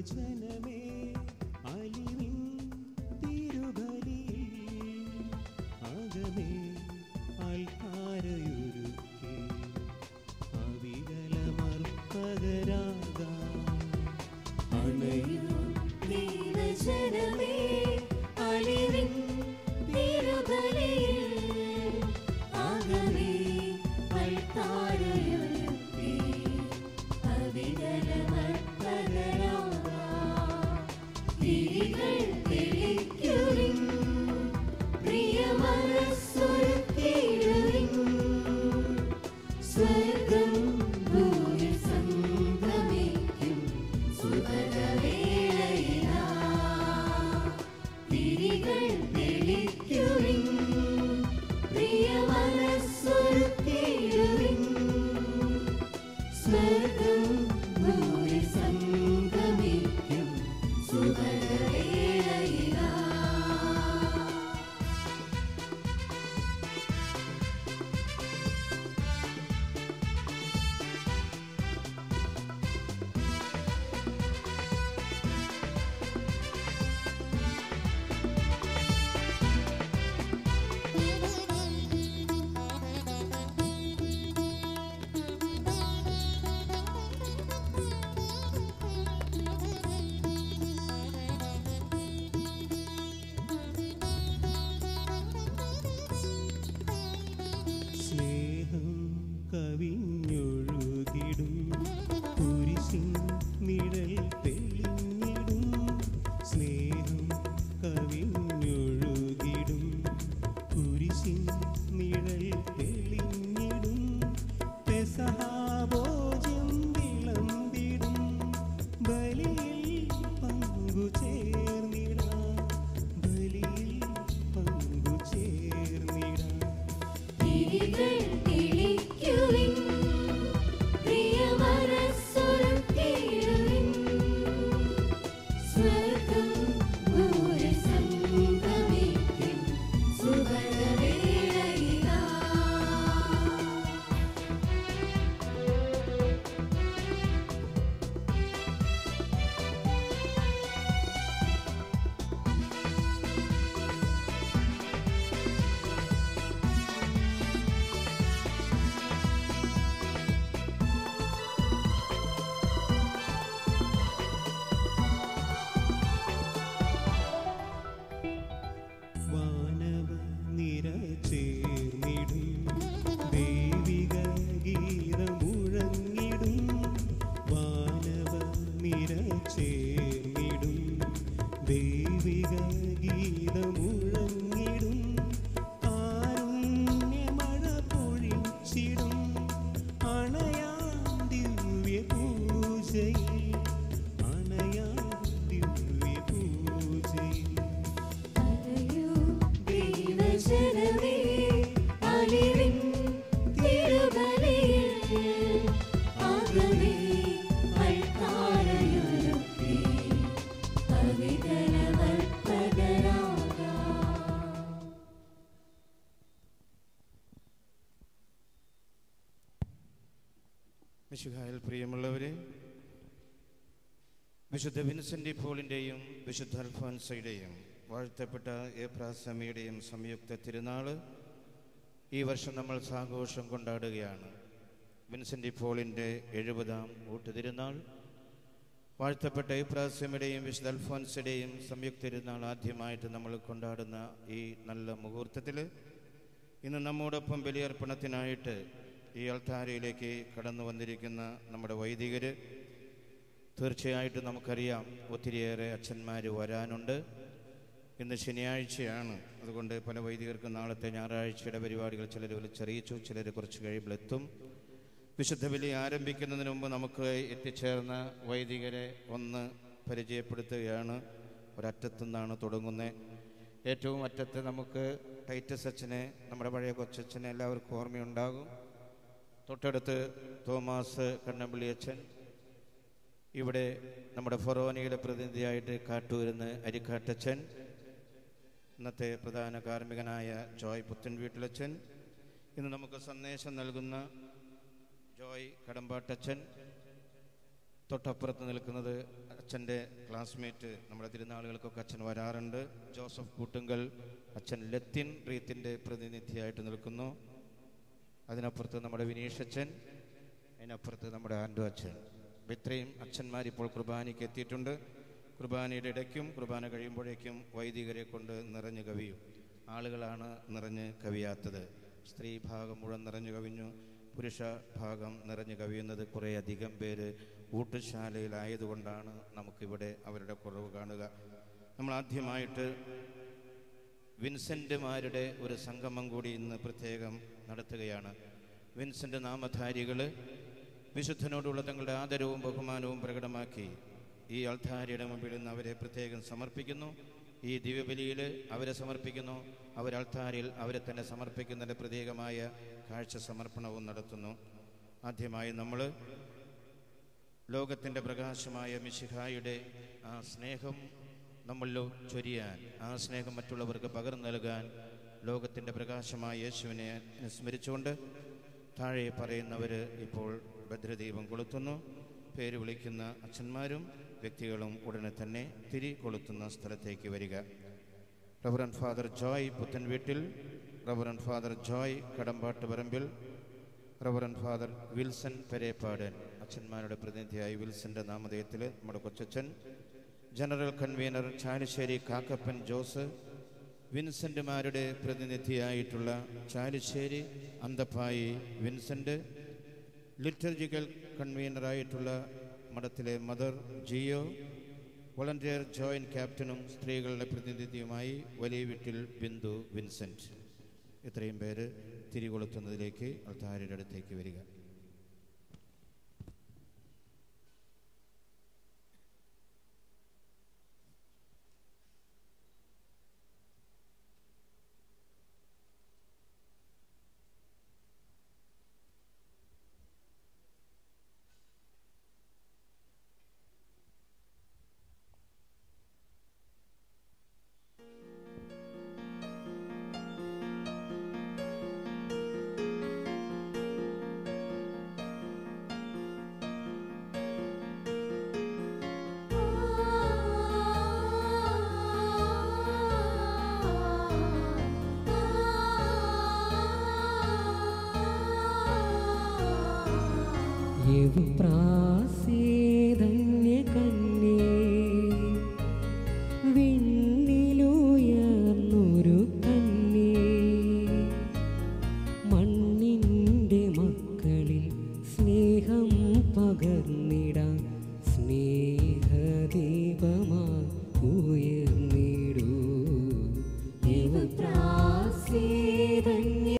ദൈവജനമേ അലിവിൻ തിരുബലിയിൽ ആകമേ അൽത്താരയൊരുക്കി അവികലമർപ്പകരാകാം. അണയൂ ദൈവജനമേ അലിവിൻ തിരുബലിയിൽ ആകമേ അൽത്താരയൊരുക്കി അവികലമർപ്പകരാകാം. തിരികൾ തെളിക്കുവിൻ പ്രിയമനസ്സൊരുക്കിയിടുവിൻ സ്വർഗ്ഗം ഭൂമിയിൽ സംഗമിക്കും സുബലവേളയിലാ. തിരികൾ തെളിക്കുവിൻ പ്രിയമനസ്സൊരുക്കിയിടുവിൻ സ്വർഗ്ഗം ഭൂമിയിൽ സംഗമിക്കും സുബലവേളയിലാ. സ്നേഹം കവിഞ്ഞൊഴുകിടും കുരിശിൻ നിഴൽ തെളിഞ്ഞിടും. സ്നേഹം കവിഞ്ഞൊഴുകിടും കുരിശിൻ നിഴൽ തെളിഞ്ഞിടും. പെസഹാഭോജ്യം വിളമ്പിടും ബലിയിൽ പങ്കുചേർന്നിടാം. ബലിയിൽ പങ്കുചേർന്നിടാം. തിരികൾ തെളിക്കുവിൻ പ്രിയമനസ്സൊരുക്കിയിടുവിൻ സ്വർഗ്ഗം ഭൂമിയിൽ സംഗമിക്കും സുബലവേളയിലാ. വാനവ നിര ചേർന്നിടും ദൈവിക ഗീതമുഴങ്ങിടും. വാനവ നിര ചേർന്നിടും ദൈവിക ഗീതമുഴങ്ങിടും. കാരുണ്യമഴ പൊഴിച്ചിടും അണയാം ദിവ്യ പൂജയിൽ. അണയാം ദിവ്യ പൂജയിൽ. അണയൂ ദൈവജനമേ അലിവിൻ തിരുബലിയിൽ ആകമേ അൽത്താരയൊരുക്കി അവികലമർപ്പകരാകാം. മിശിഹായിൽ പ്രിയമുള്ളവരെ, വിശുദ്ധ വിൻസെൻ്റ് പോളിൻ്റെയും വിശുദ്ധ അൽഫോൻസയുടെയും വാഴ്ത്തപ്പെട്ട ഏപ്രാസമിയുടെയും സംയുക്ത തിരുനാൾ ഈ വർഷം നമ്മൾ സാഘോഷം കൊണ്ടാടുകയാണ്. വിൻസെൻ്റ് പോളിൻ്റെ 70-ാം ഊട്ടുതിരുനാൾ, വാഴ്ത്തപ്പെട്ട ഏപ്രാസമിയുടെയും വിശുദ്ധ അൽഫോൻസയുടെയും സംയുക്ത തിരുനാൾ ആദ്യമായിട്ട് നമ്മൾ കൊണ്ടാടുന്ന ഈ നല്ല മുഹൂർത്തത്തിൽ ഇന്ന് നമ്മോടൊപ്പം ബലിയർപ്പണത്തിനായിട്ട് ഈ അൾത്താരയിലേക്ക് കടന്നു വന്നിരിക്കുന്ന നമ്മുടെ വൈദികർ, തീർച്ചയായിട്ടും നമുക്കറിയാം ഒത്തിരിയേറെ അച്ഛന്മാർ വരാനുണ്ട്. ഇന്ന് ശനിയാഴ്ചയാണ്, അതുകൊണ്ട് പല വൈദികർക്കും നാളത്തെ ഞായറാഴ്ചയുടെ പരിപാടികൾ ചിലർ വിളിച്ചറിയിച്ചു, ചിലർ കുറച്ച് കഴിയുമ്പോൾ എത്തും. വിശുദ്ധ ബലി ആരംഭിക്കുന്നതിന് മുമ്പ് നമുക്ക് എത്തിച്ചേർന്ന വൈദികരെ ഒന്ന് പരിചയപ്പെടുത്തുകയാണ്. ഒരറ്റത്തു നിന്നാണ് തുടങ്ങുന്നത്. ഏറ്റവും അറ്റത്ത് നമുക്ക് ടൈറ്റസ് അച്ഛനെ, നമ്മുടെ പഴയ കൊച്ചച്ഛനെ എല്ലാവർക്കും ഓർമ്മയുണ്ടാകും. തൊട്ടടുത്ത് തോമാസ് കണ്ണമ്പള്ളി അച്ഛൻ, ഇവിടെ നമ്മുടെ ഫൊറോനയുടെ പ്രതിനിധിയായിട്ട് കാട്ടൂരിന്ന് അരിക്കാട്ടച്ഛൻ, ഇന്നത്തെ പ്രധാന കാർമ്മികനായ ജോയ് പുത്തൻ വീട്ടിലച്ഛൻ, ഇന്ന് നമുക്ക് സന്ദേശം നൽകുന്ന ജോയ് കടമ്പാട്ടച്ഛൻ, തൊട്ടപ്പുറത്ത് നിൽക്കുന്നത് അച്ഛൻ്റെ ക്ലാസ്മേറ്റ്. നമ്മുടെ തിരുനാളുകൾക്കൊക്കെ അച്ഛൻ വരാറുണ്ട്. ജോസഫ് കൂട്ടുങ്കൽ അച്ഛൻ ലത്തിൻ റീത്തിൻ്റെ പ്രതിനിധിയായിട്ട് നിൽക്കുന്നു. അതിനപ്പുറത്ത് നമ്മുടെ വിനീഷ് അച്ഛൻ, അതിനപ്പുറത്ത് നമ്മുടെ ആൻഡു അച്ഛൻ. ഇത്രയും അച്ഛന്മാരിപ്പോൾ കുർബാനയ്ക്ക് എത്തിയിട്ടുണ്ട്. കുർബാനയുടെ ഇടയ്ക്കും കുർബാന കഴിയുമ്പോഴേക്കും വൈദികരെ കൊണ്ട് നിറഞ്ഞു കവിയും. ആളുകളാണ് നിറഞ്ഞ് കവിയാത്തത്. സ്ത്രീ ഭാഗം മുഴുവൻ നിറഞ്ഞു കവിഞ്ഞു. പുരുഷ ഭാഗം നിറഞ്ഞു കവിയുന്നത് കുറേ അധികം പേര് ഊട്ടുശാലയിലായതുകൊണ്ടാണ് നമുക്കിവിടെ അവരുടെ കുറവ് കാണുക. നമ്മൾ ആദ്യമായിട്ട് വിൻസെൻ്റുമാരുടെ ഒരു സംഗമം കൂടി ഇന്ന് പ്രത്യേകം നടത്തുകയാണ്. വിൻസെൻ്റ് നാമധാരികൾ വിശുദ്ധനോടുള്ള തങ്ങളുടെ ആദരവും ബഹുമാനവും പ്രകടമാക്കി ഈ അൾത്താരയുടെ മുമ്പിൽ നിന്ന് അവരെ പ്രത്യേകം സമർപ്പിക്കുന്നു. ഈ ദിവ്യബലിയിൽ അവരെ സമർപ്പിക്കുന്നു. അവർ അൾത്താരിൽ അവരെ തന്നെ സമർപ്പിക്കുന്നതിൻ്റെ പ്രത്യേകമായ കാഴ്ച സമർപ്പണവും നടത്തുന്നു. ആദ്യമായി നമ്മൾ ലോകത്തിൻ്റെ പ്രകാശമായ മിശിഹായുടെ ആ സ്നേഹം നമ്മളിൽ ചൊരിയാൻ, ആ സ്നേഹം മറ്റുള്ളവർക്ക് പകർന്നു നൽകാൻ ലോകത്തിൻ്റെ പ്രകാശമായ യേശുവിനെ സ്മരിച്ചുകൊണ്ട് താഴെ പറയുന്നവർ ഇപ്പോൾ ഭദ്രദീപം കൊളുത്തുന്നു. പേര് വിളിക്കുന്ന അച്ഛന്മാരും വ്യക്തികളും ഉടനെ തന്നെ തിരി കൊളുത്തുന്ന സ്ഥലത്തേക്ക് വരിക. Reverend father Joy Puthenveettil, reverend father Joy Kadambattu Parambil, reverend father Wilson Perepadan അച്ഛന്മാരുടെ പ്രതിനിധിയായി വിൽസൻ്റെ നാമധേയത്തിൽ നമ്മുടെ കൊച്ചച്ഛൻ, general convener Chalissery Kakkappan Jose, വിൻസെൻ്റുമാരുടെ പ്രതിനിധിയായിട്ടുള്ള ചാലിശ്ശേരി അന്തപ്പായി വിൻസെൻ്റ്, ലിറ്റർജിക്കൽ കൺവീനറായിട്ടുള്ള മഠത്തിലെ മദർ ജിയോ, വോളണ്ടിയർ ജോയിൻറ്റ് ക്യാപ്റ്റനും സ്ത്രീകളുടെ പ്രതിനിധിയുമായി വലിയ വീട്ടിൽ ബിന്ദു വിൻസെൻ്റ്. ഇത്രയും പേര് തിരികൊളുത്തുന്നതിലേക്ക് അൾത്താരയുടെ അടുത്തേക്ക് വരിക. പ്രാസേധന്യകന്യേ വിണ്ണിലുയർന്നൊരു കന്യേ, മണ്ണിൻ്റെ മക്കളിൽ സ്നേഹം പകർന്നിടാൻ സ്നേഹദീപമായി ഉയർന്നേ.